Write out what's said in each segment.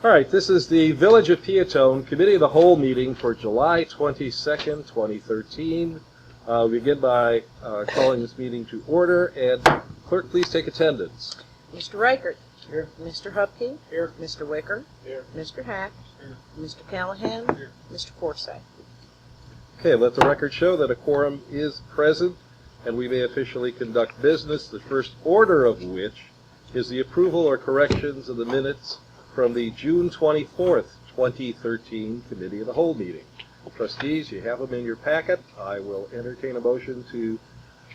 All right, this is the Village of Peotone Committee of the Whole meeting for July 22nd, 2013. We begin by calling this meeting to order, and clerk, please take attendance. Mr. Reichert. Here. Mr. Hupke. Here. Mr. Wicker. Here. Mr. Hack. Here. Mr. Callahan. Here. Mr. Forsythe. Okay, let the record show that a quorum is present, and we may officially conduct business, the first order of which is the approval or corrections of the minutes from the June 24th, 2013 Committee of the Whole meeting. Trustees, you have them in your packet. I will entertain a motion to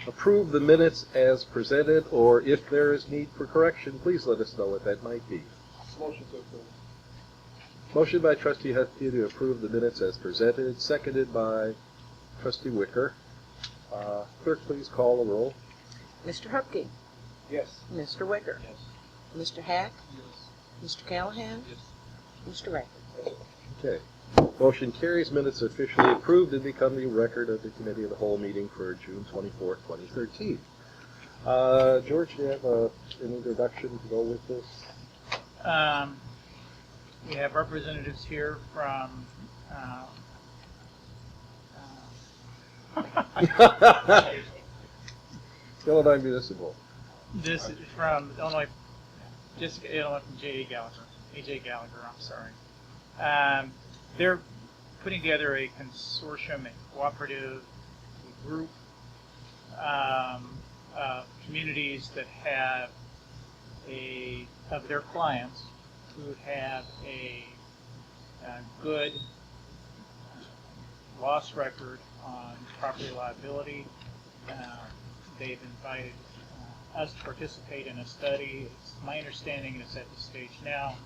approve the minutes as presented, or if there is need for correction, please let us know what that might be. Motion to approve. Motion by Trustee Hupke to approve the minutes as presented, seconded by Trustee Wicker. Clerk, please call the roll. Mr. Hupke. Yes. Mr. Wicker. Yes. Mr. Hack. Yes. Mr. Callahan. Yes. Mr. Reichert. Okay. Motion carries. Minutes officially approved and become the record of the Committee of the Whole meeting for June 24th, 2013. George, do you have an introduction to go with this? We have representatives here from Illinois Municipal. this is from Illinois, Jessica Illinois from AJ Gallagher, I'm sorry. They're putting together a consortium, a cooperative group of communities that have of their clients who have a good loss record on property liability. They've invited us to participate in a study. It's my understanding it's at the stage now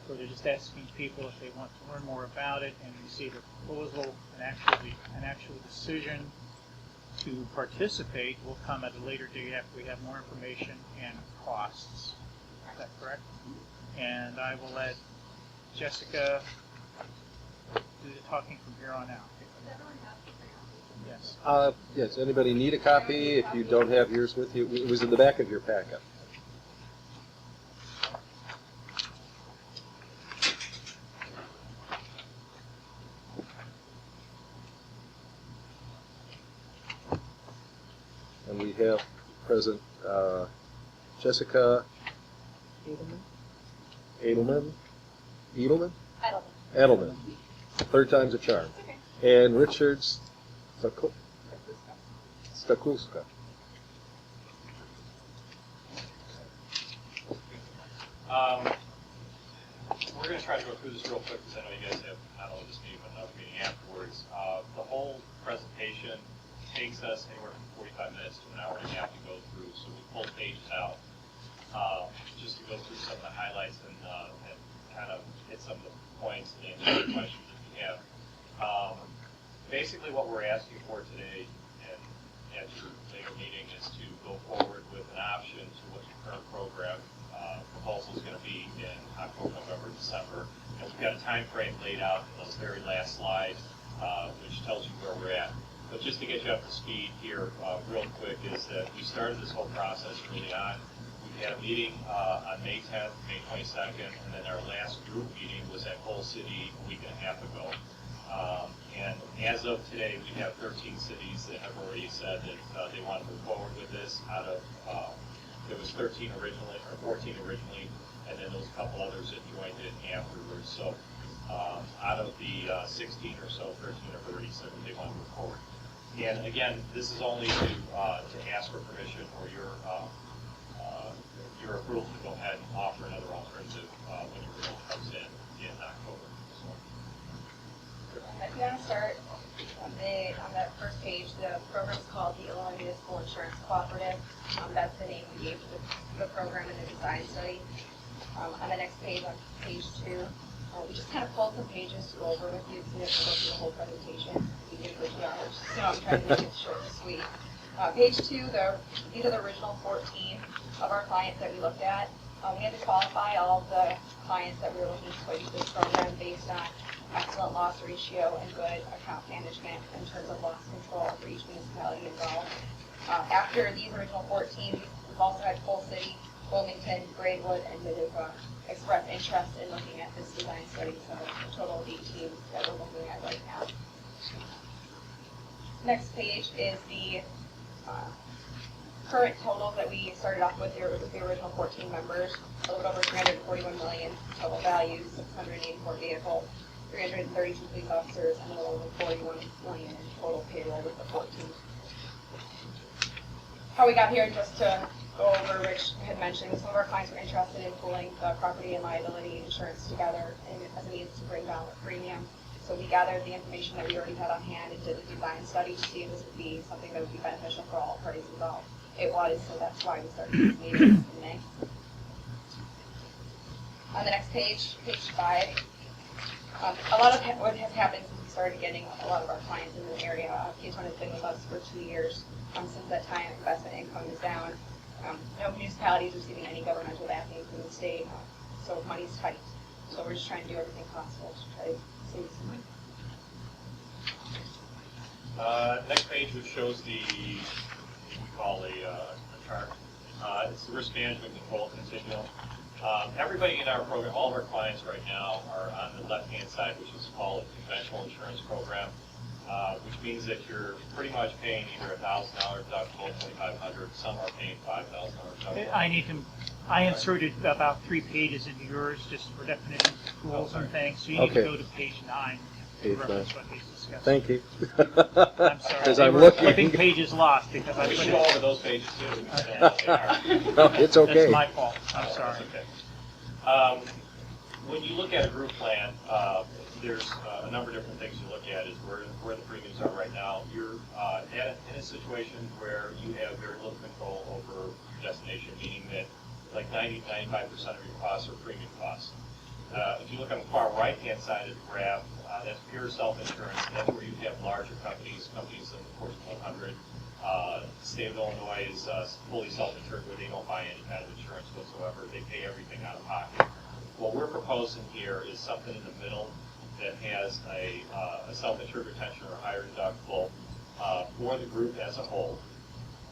where they're just asking people if they want to learn more about it and receive a proposal. An actual decision to participate will come at a later date after we have more information and costs. Is that correct? And I will let Jessica do the talking from here on out. Yes. Yes, anybody need a copy? If you don't have yours with you, it was in the back of your packet. And we have present Jessica Edelman. Third time's a charm. Okay. And Richard Stakulska. We're going to try to go through this real quick because I know you guys have not only this meeting but another meeting afterwards. The whole presentation takes us anywhere from 45 minutes to an hour and a half to go through, so we pulled pages out just to go through some of the highlights and kind of hit some of the points and answer the questions that you have. Basically what we're asking for today and at your later meeting is to go forward with an option to what your current program proposal is going to be in October, November, December. And we've got a time frame laid out in those very last slide, which tells you where we're at. But just to get you up to speed here real quick is that we started this whole process early on. We had a meeting on May 10th, May 22nd, and then our last group meeting was at Whole City a week and a half ago. And as of today, we have 13 cities that have already said that they want to move forward with this. Out of there was 13 originally, or 14 originally, and then those couple others that joined in afterwards. So out of the 16 or so, 13 or 30 said that they want to move forward. And again, this is only to ask for permission or your approval to go ahead and offer another alternative when your renewal comes in October. If you want to start on that first page, the program is called the Illinois Municipal Insurance Cooperative. That's the name we gave to the program in the design study. On the next page, on page 2, we just kind of pulled some pages to go over with you. So you have to go through the whole presentation. We did for 2 hours, so I'm trying to make it short and sweet. Page 2, these are the original 14 of our clients that we looked at. We had to qualify all of the clients that we were looking to put into this program based on excellent loss ratio and good account management in terms of loss control for each municipality involved. After these original 14, we've also had Whole City Wilmington, Braidwood, and Minnesota expressed interest in looking at this design study, so a total of 8 teams that we're looking at right now. Next page is the current totals that we started off with the original 14 members, a little over 341 million total value, 684 vehicles, 332 police officers, and a little over 41 million in total payroll with the 14. How we got here, just to go over, Rich had mentioned, some of our clients were interested in pooling the property and liability insurance together as a means to bring down the premium. So we gathered the information that we already had on hand and did a design study to see if this would be something that would be beneficial for all parties involved. It was, so that's why we started these meetings in May. On the next page, page 5, a lot of what has happened since we started getting a lot of our clients in the area. Peotone has been with us for 2 years. Since that time, investment income is down. No municipality is receiving any governmental backing from the state, so money's tight. So we're just trying to do everything possible to try to save some money. Next page, which shows the, what we call a chart. It's the risk management control continuum. Everybody in our program, all of our clients right now are on the left-hand side, which is called a conventional insurance program, which means that you're pretty much paying either $1,000 deductible, $2,500. Some are paying $5,000 deductible. I inserted about 3 pages into yours just for definitions, rules, and things. So you need Okay. to go to page 9 to Page reference 9. what he's discussing. Thank you. I'm sorry. Because They I'm were looking. flipping pages lost because I We put should go it. over those pages too. We can tell what they are. No, it's okay. That's my fault. I'm sorry. That's okay. When you look at a group plan, there's a number of different things you look at is where the premiums are right now. You're in a situation where you have very little control over your destination, meaning that like 90-95% of your costs are premium costs. If you look on the far right-hand side of the graph, that's pure self-insurance. That's where you have larger companies in the Fortune 100. The state of Illinois is fully self-insured where they don't buy any kind of insurance whatsoever. They pay everything out of pocket. What we're proposing here is something in the middle that has a self-insured retention or higher deductible for the group as a whole.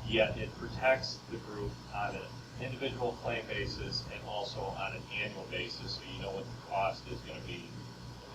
Yet it protects the group on an individual claim basis and also on an annual basis, so you know what the cost is going to be,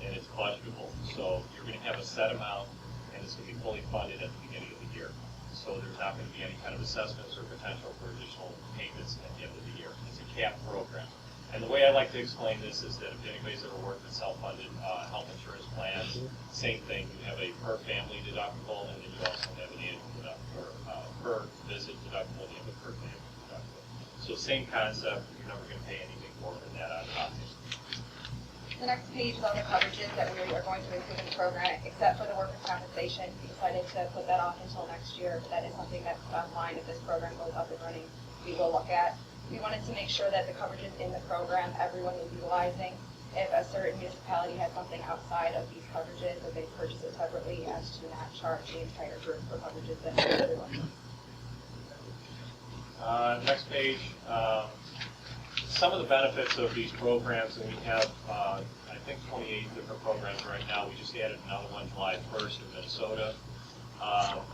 and it's budgetable. So you're going to have a set amount, and it's going to be fully funded at the beginning of the year. So there's not going to be any kind of assessments or potential for additional payments at the end of the year. It's a capped program. And the way I like to explain this is that if anybody's ever worked with self-funded health insurance plans, same thing. You have a per family deductible, and then you also have an annual deductible, per visit deductible, and you have a per family deductible. So same concept. You're never going to pay anything more than that out of pocket. The next page is all the coverages that we are going to include in the program, except for the workers' compensation. We decided to put that off until next year. That is something that's online. If this program goes up and running, we will look at. We wanted to make sure that the coverages in the program everyone is utilizing. If a certain municipality has something outside of these coverages, that they purchase it separately as to not charge the entire group for coverages that everyone needs. Next page, some of the benefits of these programs, and we have, I think, 28 different programs right now. We just added another one July 1st in Minnesota.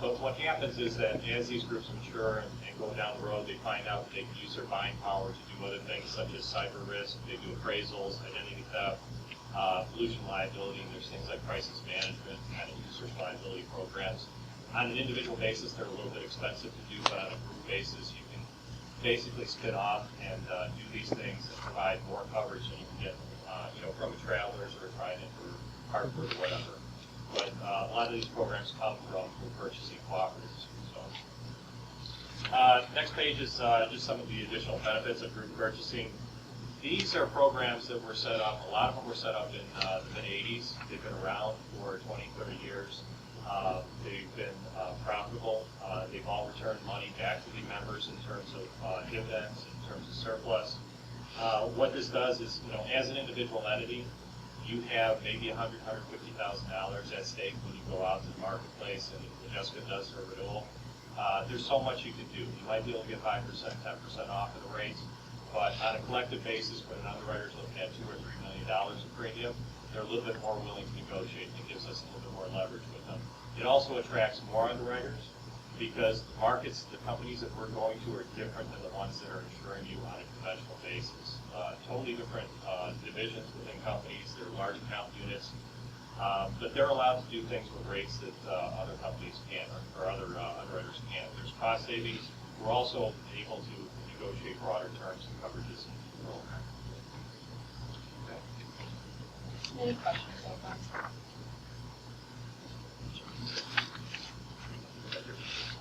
But what happens is that as these groups mature and go down the road, they find out that they can use their buying power to do other things such as cyber risk, they do appraisals, identity theft, pollution liability, and there's things like crisis management, kind of users liability programs. On an individual basis, they're a little bit expensive to do, but on a group basis, you can basically spin off and do these things and provide more coverage than you can get, from travelers or trying it for Hartford or whatever. But a lot of these programs come from purchasing cooperatives. So, next page is just some of the additional benefits of group purchasing. These are programs that were set up, a lot of them were set up in the mid-'80s. They've been around for 20, 30 years. They've been profitable. They've all returned money back to the members in terms of dividends, in terms of surplus. What this does is, as an individual entity, you have maybe $100,000, $150,000 at stake when you go out to the marketplace and Jessica does her renewal. There's so much you can do. You might be able to get 5%, 10% off of the rates, but on a collective basis, when an underwriter's looking at $2 or $3 million of premium, they're a little bit more willing to negotiate. It gives us a little bit more leverage with them. It also attracts more underwriters because the markets, the companies that we're going to are different than the ones that are insuring you on a conventional basis. Totally different divisions within companies. They're large account units, but they're allowed to do things with rates that other companies can't, or other underwriters can't. There's cost savings. We're also able to negotiate broader terms and coverages in the program. Any questions so far?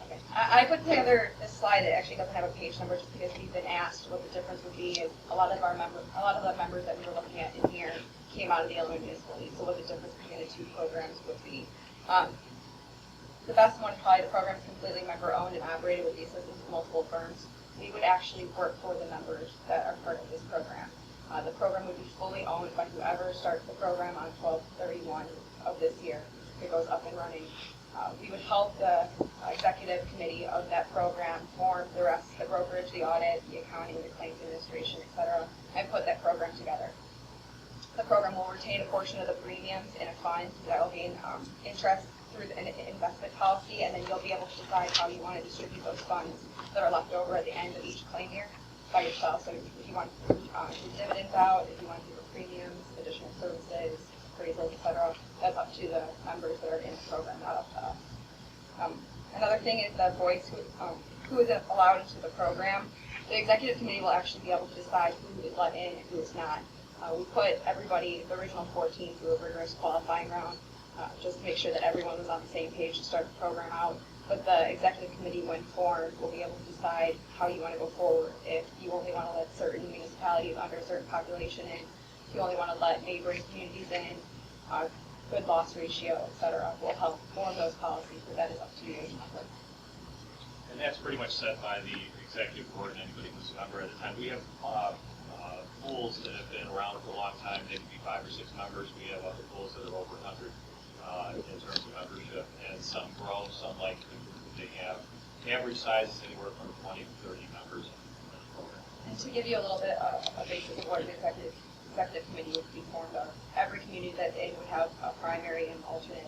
Okay. I put together this slide that actually doesn't have a page number just because we've been asked what the difference would be. Is a lot of the members that we were looking at in here came out of the Illinois Municipal League, so what the difference between the two programs would be. The best one is probably the program is completely member-owned and operated with the assistance of multiple firms. We would actually work for the members that are part of this program. The program would be fully owned by whoever starts the program on 12/31 of this year. It goes up and running. We would help the executive committee of that program form the rest, the brokerage, the audit, the accounting, the claims administration, etc., and put that program together. The program will retain a portion of the premiums in a fund that will gain interest through an investment policy, and then you'll be able to decide how you want to distribute those funds that are left over at the end of each claim year by yourself. So if you want to do dividends out, if you want to do premiums, additional services, appraisals, etc., that's up to the members that are in the program, not up to us. Another thing is the voice who is allowed into the program. The executive committee will actually be able to decide who is let in and who is not. We put everybody, the original 14, through a rigorous qualifying round, just to make sure that everyone was on the same page to start the program out. But the executive committee, when formed, will be able to decide how you want to go forward. If you only want to let certain municipalities under a certain population in, if you only want to let neighboring communities in, good loss ratio, etc., will help form those policies, but that is up to you as a member. And that's pretty much set by the executive board and anybody who's a member at the time. We have pools that have been around for a long time. They can be 5 or 6 members. We have other pools that are over 100 in terms of membership, and some grow, some like they have average sizes anywhere from 20 to 30 members in the program. And to give you a little bit of a basis of what an executive committee would be formed of, every community that they would have a primary and alternate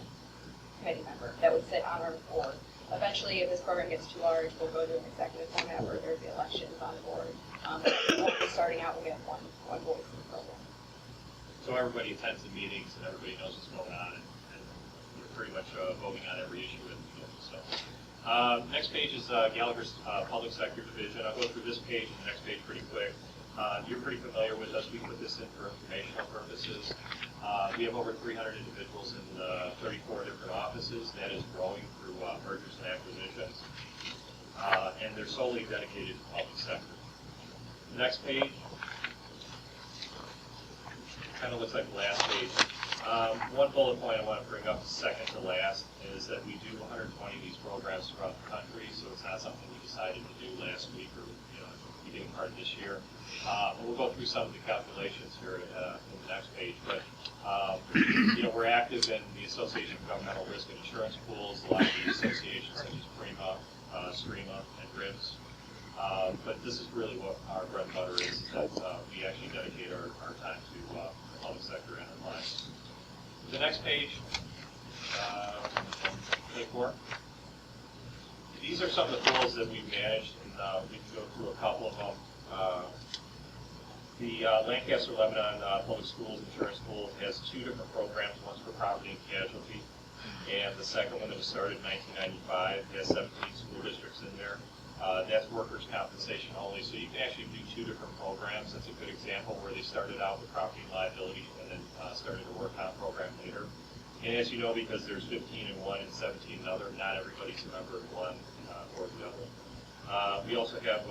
committee member that would sit on our board. Eventually, if this program gets too large, we'll go to an executive format where there'll be elections on the board. Starting out, we'll get one voice in the program. So everybody attends the meetings and everybody knows what's going on, and we're pretty much voting on every issue in the meeting. So, next page is Gallagher's Public Sector Division. I'll go through this page and the next page pretty quick. You're pretty familiar with us. We put this in for informational purposes. We have over 300 individuals in 34 different offices. That is growing through mergers and acquisitions. And they're solely dedicated to public sector. The next page kind of looks like the last page. One bullet point I want to bring up second to last is that we do 120 of these programs throughout the country, so it's not something we decided to do last week or beginning part of this year. We'll go through some of the calculations here in the next page, but we're active in the Association of Governmental Risk and Insurance Pools, a lot of the associations such as PREMA, STREMA, and RIBS. But this is really what our bread and butter is that we actually dedicate our time to the public sector and our clients. The next page, page 4. These are some of the pools that we've managed, and we can go through a couple of them. The Lancaster-Lebanon Public Schools Insurance Pool has 2 different programs, one's for property and casualty, and the second one that was started in 1995 has 17 school districts in there. That's workers' compensation only, so you can actually do 2 different programs. That's a good example where they started out with property and liability and then started to work on a program later. And as you know, because there's 15 in one and 17 in other, not everybody's a member of one or the other. We also have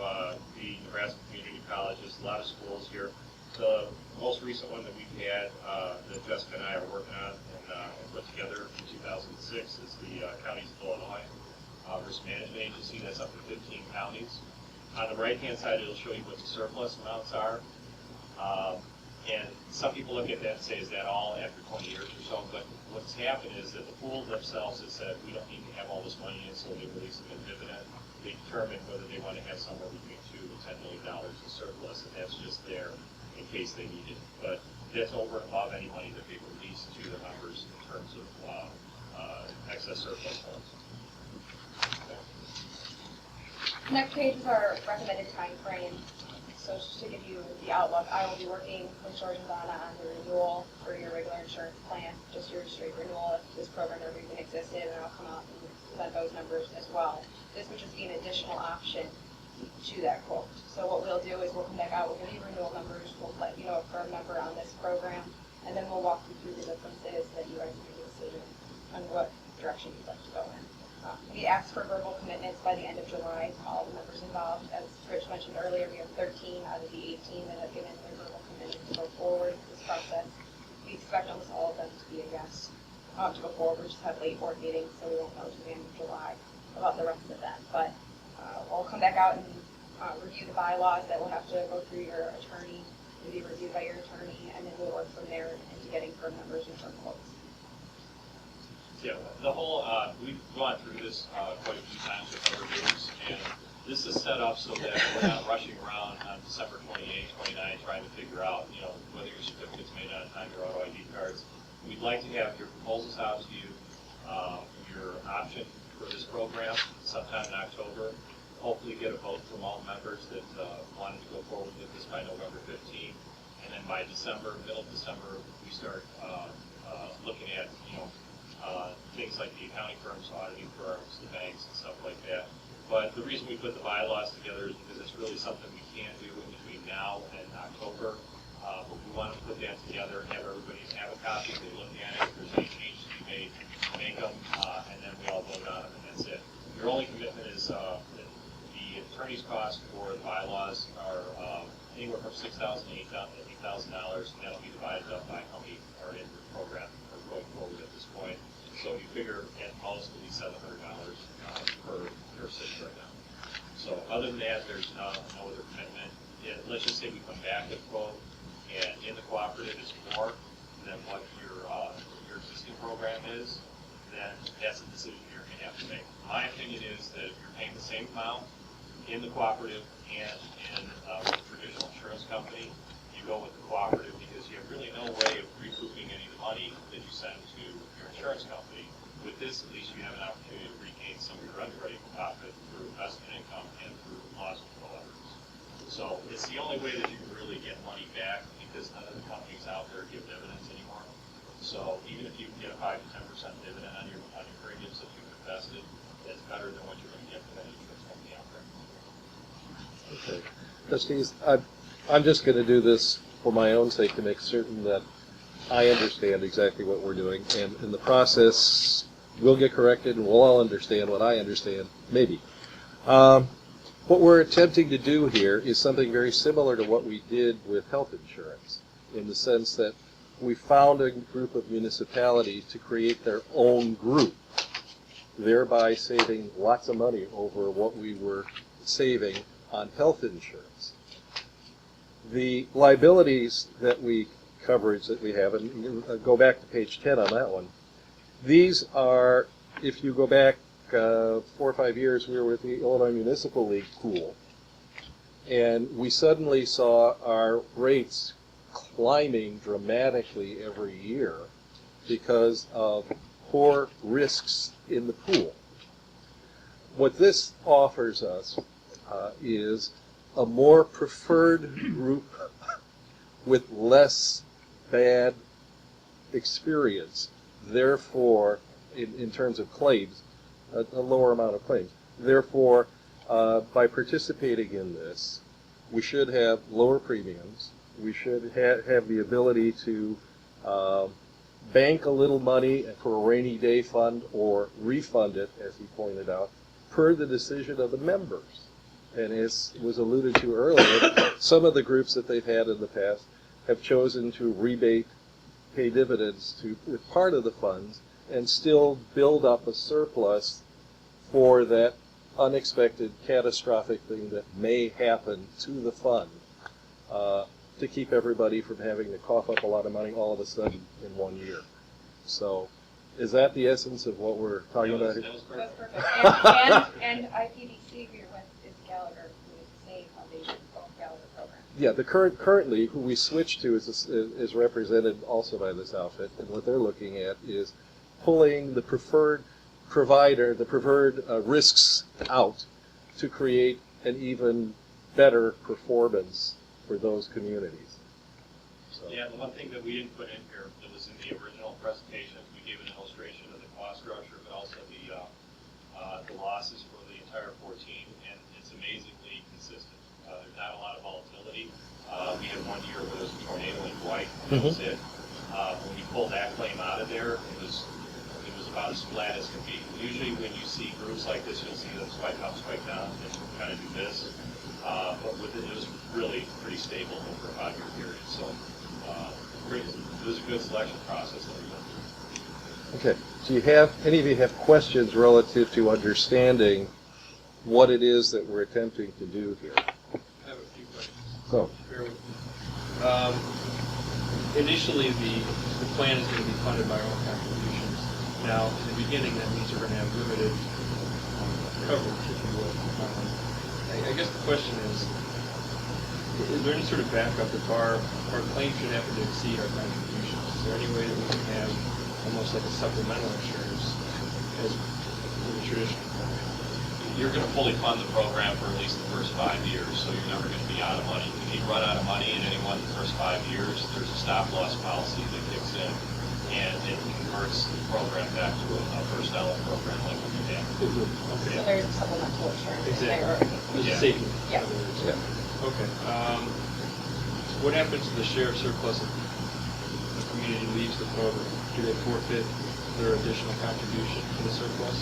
the Nebraska Community Colleges, a lot of schools here. The most recent one that we've had that Jessica and I are working on and put together in 2006 is the Counties of Illinois Risk Management Agency. That's up to 15 counties. On the right-hand side, it'll show you what the surplus amounts are. And some people look at that and say, is that all after 20 years or so? But what's happened is that the pool themselves has said, we don't need to have all this money in, so they release them in dividend. They determine whether they want to have somewhere between $2 to $10 million in surplus, and that's just there in case they need it. But that's over and above any money that they release to their members in terms of excess surplus funds. Okay. Next page is our recommended time frame. So just to give you the outlook, I will be working with George and Donna on the renewal for your regular insurance plan, just your straight renewal if this program never even existed, and I'll come out and present those numbers as well. This would just be an additional option to that quote. So what we'll do is we'll come back out with your renewal numbers, we'll let you know a firm number on this program, and then we'll walk you through the differences that you guys make a decision on what direction you'd like to go in. We asked for verbal commitments by the end of July to all the members involved. As Rich mentioned earlier, we have 13 out of the 18 that have given their verbal commitment to go forward with this process. We expect almost all of them to be a yes to go forward. We just have late board meetings, so we won't know until the end of July about the rest of them. But we'll come back out and review the bylaws that will have to go through your attorney, to be reviewed by your attorney, and then we'll work from there into getting firm numbers and firm quotes. Yeah, the whole, we've gone through this quite a few times with other groups, and this is set up so that we're not rushing around on December 28, 29, trying to figure out, whether your certificate's made on time, your auto ID cards. We'd like to have your proposals out to you, your option for this program sometime in October. Hopefully get a vote from all members that wanted to go forward with this by November 15th. And then by December, middle of December, we start looking at, things like the accounting firms, auditing firms, the banks, and stuff like that. But the reason we put the bylaws together is because it's really something we can't do in between now and October. But we want to put that together and have everybody have a copy. They look at it. If there's any changes to be made, make them, and then we all vote on them, and that's it. Your only commitment is the attorney's costs for the bylaws are anywhere from $6,000 to $8,000, and that'll be divided up by how many are in the program or going forward at this point. So you figure at most it'll be $700 per person right now. So other than that, there's no other commitment. Let's just say we come back with a quote, and in the cooperative is more than what your existing program is, then that's a decision you're going to have to make. My opinion is that if you're paying the same amount in the cooperative and in a traditional insurance company, you go with the cooperative because you have really no way of recouping any of the money that you send to your insurance company. With this, at least you have an opportunity to regain some of your underwriting profit through investment income and through loss control efforts. So it's the only way that you can really get money back because none of the companies out there give dividends anymore. So even if you can get a 5 to 10% dividend on your premiums that you've invested, that's better than what you're going to get from any insurance company out there. Okay. Trustees, I'm just going to do this for my own sake to make certain that I understand exactly what we're doing, and in the process, we'll get corrected and we'll all understand what I understand, maybe. What we're attempting to do here is something very similar to what we did with health insurance, in the sense that we found a group of municipalities to create their own group, thereby saving lots of money over what we were saving on health insurance. The liabilities that coverage that we have, and go back to page 10 on that one, these are, if you go back 4 or 5 years, we were with the Illinois Municipal League pool, and we suddenly saw our rates climbing dramatically every year because of poor risks in the pool. What this offers us is a more preferred group with less bad experience, therefore, in terms of claims, a lower amount of claims. Therefore, by participating in this, we should have lower premiums. We should have the ability to bank a little money for a rainy day fund or refund it, as he pointed out, per the decision of the members. And as was alluded to earlier, some of the groups that they've had in the past have chosen to rebate, pay dividends with part of the funds, and still build up a surplus for that unexpected catastrophic thing that may happen to the fund, to keep everybody from having to cough up a lot of money all of a sudden in 1 year. So is that the essence of what we're talking about here? That's perfect. And IPVC agreement is Gallagher, who is the same foundation called Gallagher program. Yeah, the currently who we switched to is represented also by this outfit, and what they're looking at is pulling the preferred provider, the preferred risks out to create an even better performance for those communities. So. Yeah, the one thing that we didn't put in here that was in the original presentations, we gave an illustration of the cost structure, but also the losses for the entire 14, and it's amazingly consistent. There's not a lot of volatility. We had one year where there was a tornado in Hawaii, and that was it. When we pulled that claim out of there, it was about as flat as can be. Usually when you see groups like this, you'll see them spike up, spike down, and kind of do this. But with it was really pretty stable over a 5-year period. So it was a good selection process that we went through. Okay. Do you have any of you have questions relative to understanding what it is that we're attempting to do here? I have a few questions. So, Bear with me. Initially, the plan is going to be funded by our own contributions. Now, in the beginning, that means we're going to have limited coverage, if you will. I guess the question is there any sort of backup if our claim should happen to exceed our contributions? Is there any way that we can have almost like a supplemental insurance as in the traditional program? You're going to fully fund the program for at least the first 5 years, so you're never going to be out of money. If you run out of money in any one of the first 5 years, there's a stop-loss policy that kicks in, and it converts the program back to a first dollar program like what you have. So there's a supplemental insurance in there. Exactly. There's a safety. Yeah. Okay. What happens to the share of surplus if the community leaves the program? Do they forfeit their additional contribution to the surplus?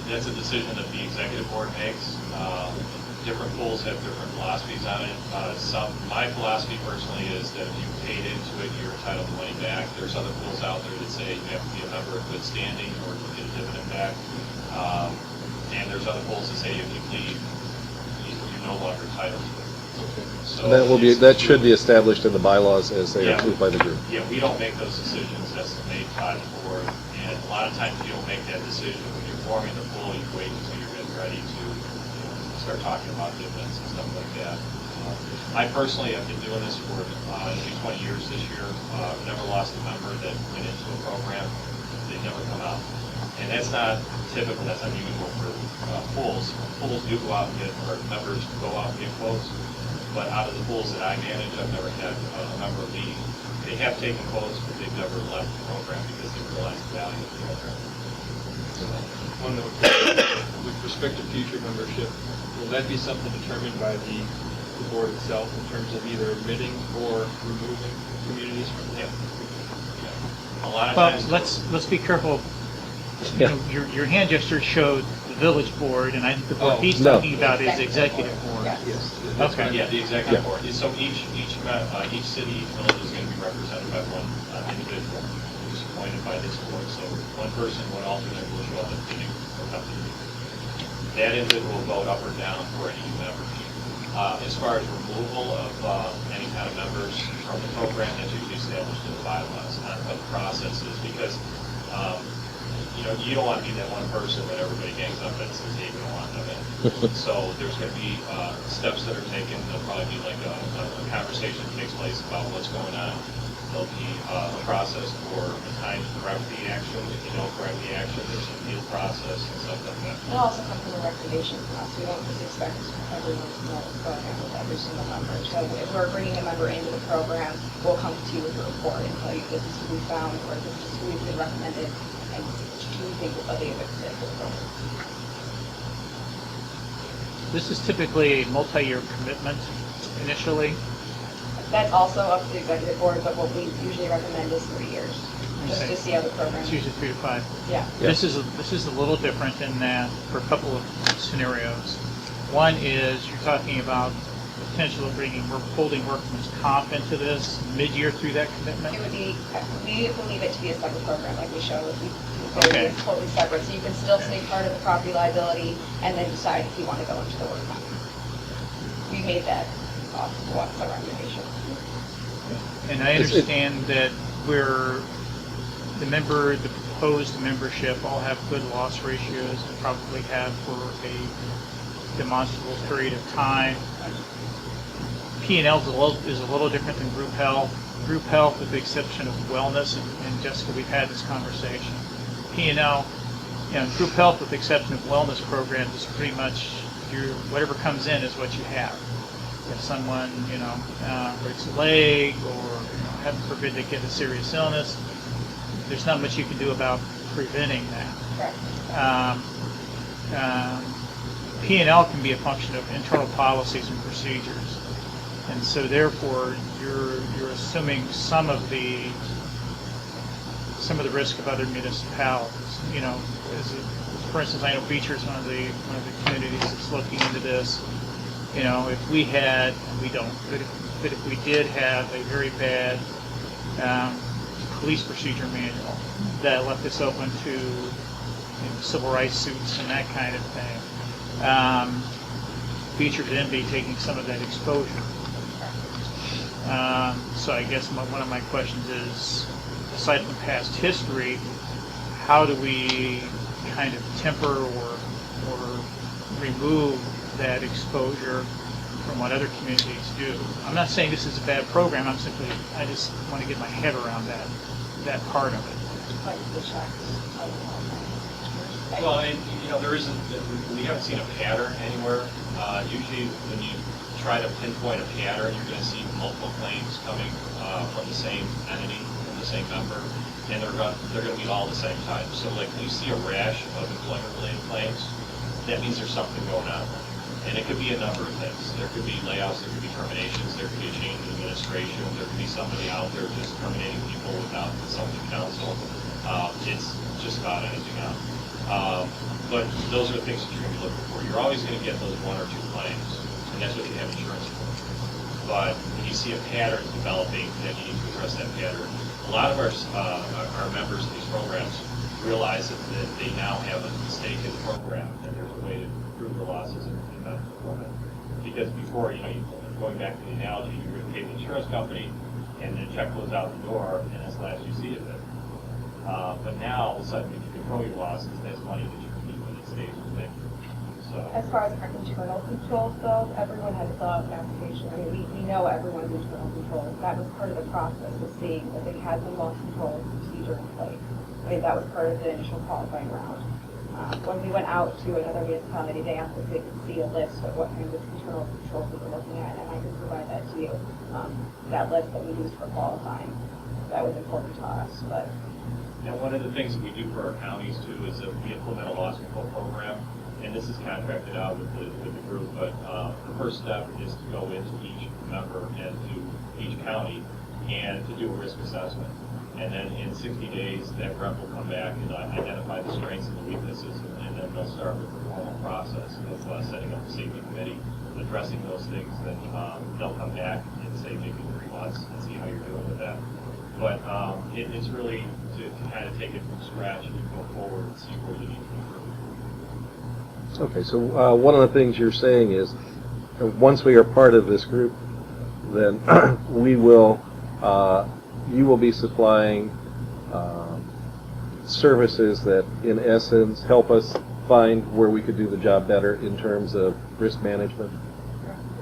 That's a decision that the executive board makes. Different pools have different philosophies on it. My philosophy personally is that if you paid into it, you're entitled to money back. There's other pools out there that say you have to be a member of good standing or to get a dividend back. And there's other pools that say if you leave, you're no longer entitled to it. Okay. So that should be established in the bylaws as they are approved by the group. Yeah, we don't make those decisions. That's made by the board. And a lot of times you don't make that decision when you're forming the pool. You wait until you're getting ready to start talking about dividends and stuff like that. I personally have been doing this for 20 years this year. I've never lost a member that went into a program. They never come out. And that's not typical. That's unusual for pools. Pools do go out and get, or members go out and get quotes. But out of the pools that I manage, I've never had a member leave. They have taken quotes, but they've never left the program because they realize the value of the program. One note, with respect to future membership, will that be something determined by the board itself in terms of either admitting or removing communities from the A lot of Well, times. let's be careful. You know, your hand gesture showed the village board, and I think the board he's no. talking about is executive board. Yeah. Yes. Okay. Yeah, the executive board. So each city, village is going to be represented by one individual who's appointed by this board. So one person, one alternate will show up at the meeting or come to the meeting. That individual will vote up or down for any members. As far as removal of any kind of members from the program, that's usually established in the bylaws, not what the process is, because you don't want to be that one person that everybody gangs up and says, hey, we don't want them in. So there's going to be steps that are taken. There'll probably be like a conversation that takes place about what's going on. There'll be a process for the time to correct the action. If you don't correct the action, there's an appeal process and stuff like that. It'll also come from a recommendation from us. We don't just expect everyone to know what's going on with every single member. So if we're bringing a member into the program, we'll come to you with a report and tell you this is who we found, or this is who we've been recommended, and who we think will be a good fit for the program. This is typically a multi-year commitment initially. That's also up to the executive board, but what we usually recommend is 3 years, just to see how the program. It's usually 3 to 5. Yeah. This is a little different in that for a couple of scenarios. One is you're talking about the potential of holding workman's comp into this mid-year through that commitment. It would be, we believe it to be a separate program, like we showed. Okay. It's totally separate, so you can still stay part of the property liability and then decide if you want to go into the work comp. We made that what's our recommendation. And I understand that the proposed membership all have good loss ratios and probably have for a demonstrable period of time. P&L is a little different than group health. Group health, with the exception of wellness, and Jessica, we've had this conversation. P&L, group health, with the exception of wellness programs, is pretty much whatever comes in is what you have. If someone, breaks a leg, or heaven forbid they get a serious illness, there's not much you can do about preventing that. P&L can be a function of internal policies and procedures, and so therefore you're assuming some of the risk of other municipalities. For instance, I know Beecher is one of the communities that's looking into this. If we had, we don't, but if we did have a very bad police procedure manual that left us open to civil rights suits and that kind of thing, Beecher could then be taking some of that exposure. So I guess one of my questions is, aside from past history, how do we kind of temper or remove that exposure from what other communities do? I'm not saying this is a bad program. I just want to get my head around that part of it. Well, and we haven't seen a pattern anywhere. Usually when you try to pinpoint a pattern, you're going to see multiple claims coming from the same entity, from the same member, and they're going to be all the same type. So like when you see a rash of employment-related claims, that means there's something going on. And it could be a number of things. There could be layoffs, there could be terminations, there could be a change in administration, there could be somebody out there just terminating people without consulting counsel. It's just about anything else. But those are the things that you're going to be looking for. You're always going to get those one or two claims, and that's what you have insurance for. But when you see a pattern developing, then you need to address that pattern. A lot of our members in these programs realize that they now have a mistake in the program, and there's a way to prove the losses in the program. Because before, going back to the analogy, you would pay the insurance company, and the check goes out the door, and that's the last you see of it. But now, all of a sudden, if you control your losses, that's money that you can keep when it stays with you. So. As far as our internal controls go, everyone had to fill out an application. I mean, we know everyone's internal controls. That was part of the process, was seeing that they had the loss control procedure in place. I mean, that was part of the initial qualifying round. When we went out to another municipality, they asked if they could see a list of what kinds of internal controls we were looking at, and I could provide that to you. That list that we used for qualifying. That was important to us. But. And one of the things that we do for our counties too is that we implement a loss control program, and this is contracted out with the group. But the first step is to go into each member and to each county and to do a risk assessment. And then in 60 days, that rep will come back and identify the strengths and the weaknesses, and then they'll start with the formal process of setting up a safety committee, addressing those things. Then they'll come back and say maybe 3 months and see how you're doing with that. But it's really to kind of take it from scratch and go forward and see where you need to improve. Okay, so one of the things you're saying is, once we are part of this group, then we will, you will be supplying services that, in essence, help us find where we could do the job better in terms of risk management,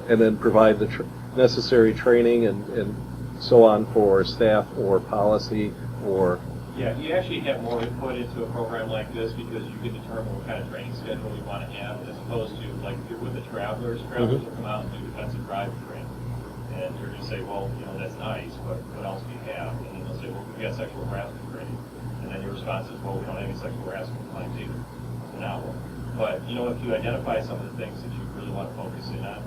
and then provide the necessary training and so on for staff or policy or... Yeah, you actually have more input into a program like this because you can determine what kind of training schedule you want to have, as opposed to, like, with the travelers will come out and do defensive driving training. And you're going to say, well, that's nice, but what else do you have? And then they'll say, well, we've got sexual harassment training. And then your response is, well, we don't have any sexual harassment claims either. Now, but, if you identify some of the things that you really want to focus in on,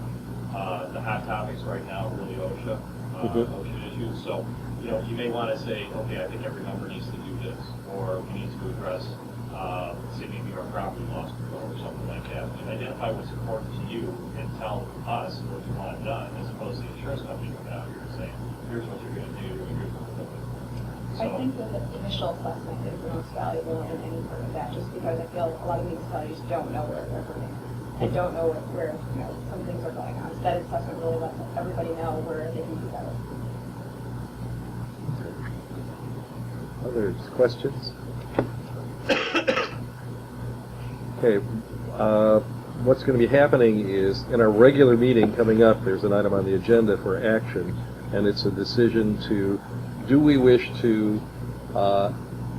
the hot topics right now are really OSHA, OSHA issues. So, you may want to say, okay, I think every member needs to do this, or we need to address, say, maybe our property loss control or something like that. And identify what's important to you and tell us what you want done, as opposed to the insurance company coming out here and saying, here's what you're going to do, and here's what we're going to do. So, I think that the initial assessment is the most valuable in any part of that, just because I feel a lot of municipalities don't know where they're hurting and don't know where some things are going on. So that assessment really lets everybody know where they can do better. Other questions? Okay, what's going to be happening is, in our regular meeting coming up, there's an item on the agenda for action, and it's a decision to, do we wish to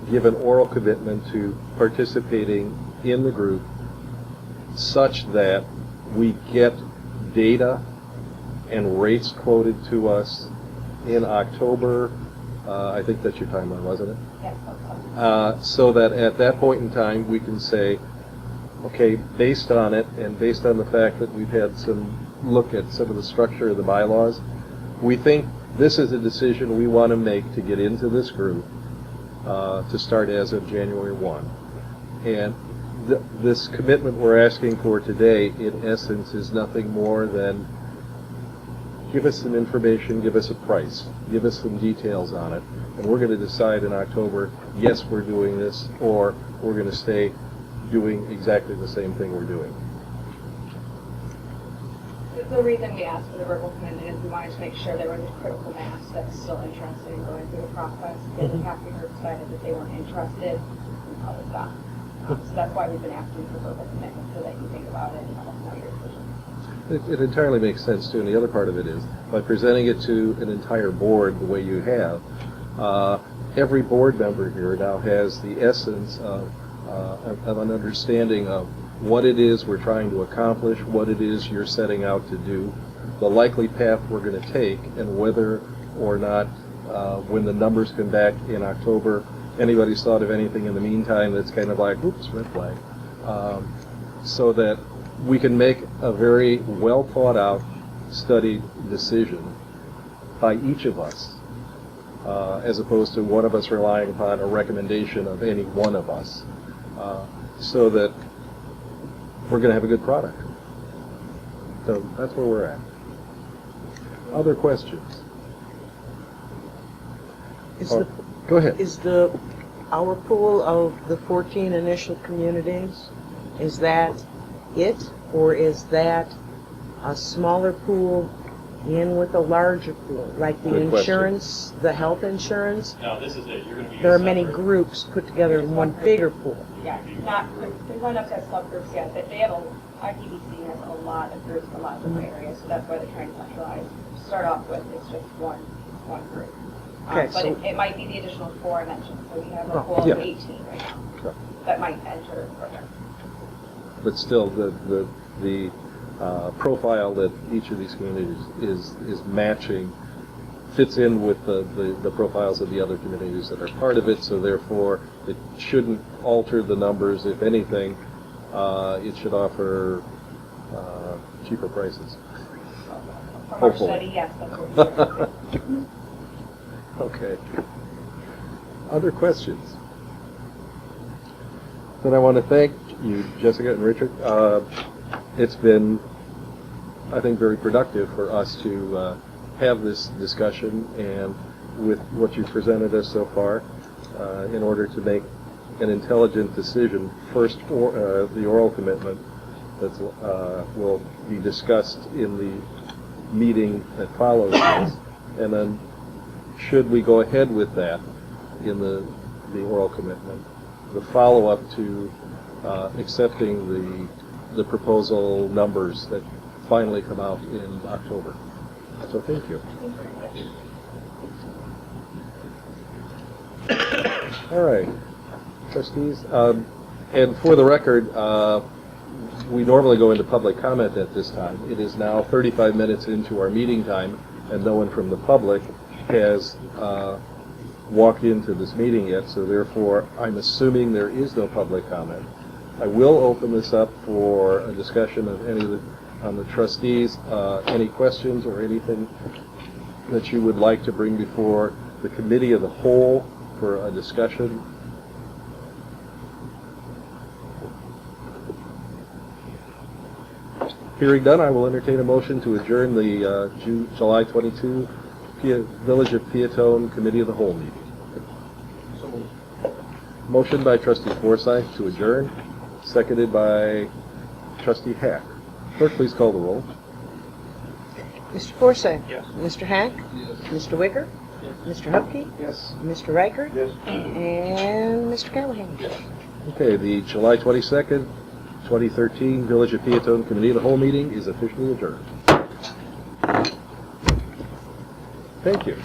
give an oral commitment to participating in the group such that we get data and rates quoted to us in October. I think that's your timeline, wasn't it? Yes. So that at that point in time, we can say, okay, based on it, and based on the fact that we've had some look at some of the structure of the bylaws, we think this is a decision we want to make to get into this group to start as of January 1. And this commitment we're asking for today, in essence, is nothing more than give us some information, give us a price, give us some details on it, and we're going to decide in October, yes, we're doing this, or we're going to stay doing exactly the same thing we're doing. The reason we asked for the verbal commitment is we wanted to make sure there was a critical mass that's still interested in going through the process. If the Hackney group decided that they weren't interested, we probably stop. So that's why we've been asking for verbal commitment, so that you think about it and let us know your decision. It entirely makes sense, too, and the other part of it is, by presenting it to an entire board the way you have, every board member here now has the essence of an understanding of what it is we're trying to accomplish, what it is you're setting out to do, the likely path we're going to take, and whether or not, when the numbers come back in October, anybody's thought of anything in the meantime that's kind of like, oops, red flag. So that we can make a very well thought out, studied decision by each of us, as opposed to one of us relying upon a recommendation of any one of us, so that we're going to have a good product. So that's where we're at. Other questions? Go ahead. Is our pool of the 14 initial communities, is that it, or is that a smaller pool in with a larger pool, like the Good question. insurance, the health insurance? No, this is it. You're going to be. There are many groups put together in one bigger pool. Yeah, there's not enough to have subgroups yet, but they have IPVC has a lot of groups in a lot of different areas, so that's why they're trying to centralize. To start off with, it's just one group. Okay, But so- it might be the additional 4 I mentioned, so we have a Oh, pool yeah. of 18 right now Sure. that might enter the program. But still, the profile that each of these communities is matching fits in with the profiles of the other communities that are part of it, so therefore it shouldn't alter the numbers. If anything, it should offer cheaper prices. From our Hopefully. study, yes, that's what we do. Okay. Other questions? Then I want to thank you, Jessica and Richard. It's been, I think, very productive for us to have this discussion, and with what you've presented us so far, in order to make an intelligent decision. First, the oral commitment that will be discussed in the meeting that follows this, and then should we go ahead with that in the oral commitment, the follow-up to accepting the proposal numbers that finally come out in October. So thank you. All right, trustees, and for the record, we normally go into public comment at this time. It is now 35 minutes into our meeting time, and no one from the public has walked into this meeting yet, so therefore I'm assuming there is no public comment. I will open this up for a discussion of on the trustees, any questions or anything that you would like to bring before the committee of the whole for a discussion. Hearing none, I will entertain a motion to adjourn the July 22 Village of Peotone Committee of the Whole meeting. Motion by Trustee Forsythe to adjourn, seconded by Trustee Hack. Clerk, please call the roll. Mr. Forsythe? Yes. Mr. Hack? Yes. Mr. Wicker? Mr. Hupkey? Yes. Mr. Riker? Yes. And Mr. Callahan? Okay, the July 22nd, 2013 Village of Peotone Committee of the Whole meeting is officially adjourned. Thank you.